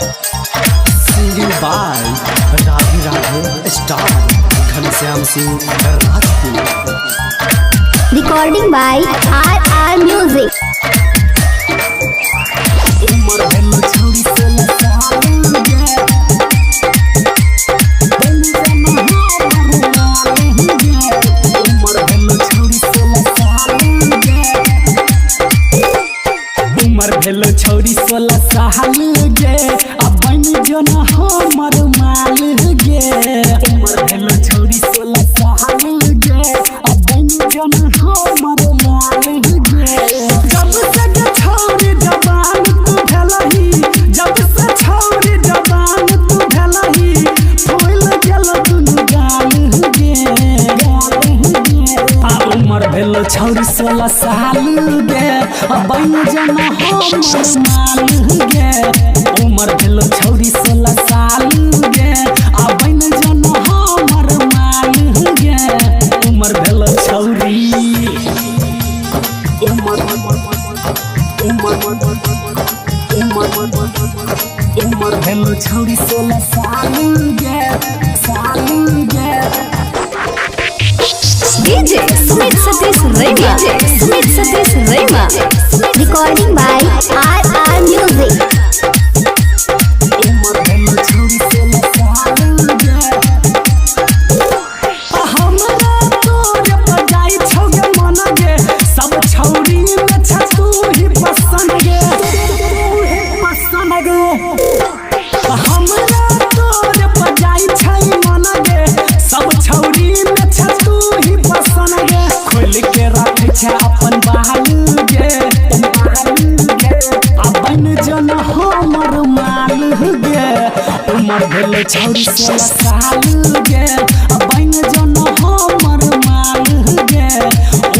Singing by Radhe Radhe star Ghanshyam Singh Rajput. Recording by RR music. भेलो छौरी 16 साल गे अब बन जन हमर माल गे। उमर भेलो छौरी 16 साल गे अब बन जन हमर माल गे। जब से छौरी जवान तू भेलही, जब से छौरी जवान तू भेलही, फूल गेल दुनु गाल गे। आ उमर भेलो छौरी 16 साल गे अब बन जन हमर माल गे। उमर भेलो छौरी 16 साल गे आ बन जन हमर माल गे। उमर भेलो छौरी उमर भेलो छौरी 16 साल गे DJ Sumit Satish Raima. Recording by RR music. उमर भेलो छौरी 16 साल गे। हमरा तोरे बजाई छौ गे मन गे, सब छौरी में छ तू ही पसंद गे। हमरा तोरे बजाई छै मन गे, सब छौरी में छ तू ही पसंद गे। खोल के रखे छै अपन बाल गे आ बन जन हमर माल गे। उमर भेलो छौरी 16 साल गे आ बन जन हमर माल गे।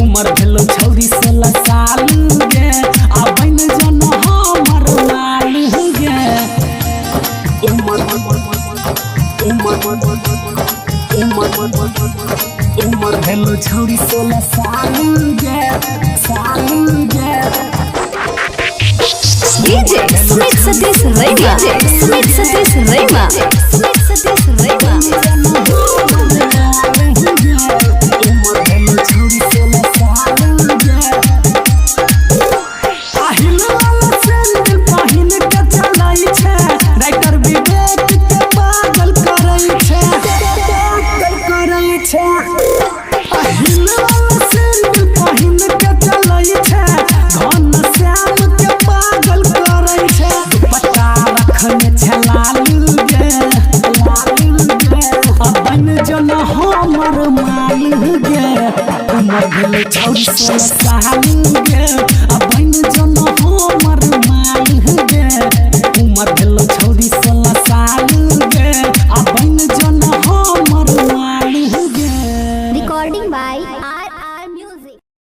उमर भेलो छौरी 16 साल गे आ बन जन हमर माल गे। उमर भेलो छौरी 16 साल गे डीजे सुमित सतीश रैमा। हमर माल गे। उमर भेलो छौरी 16 साल गे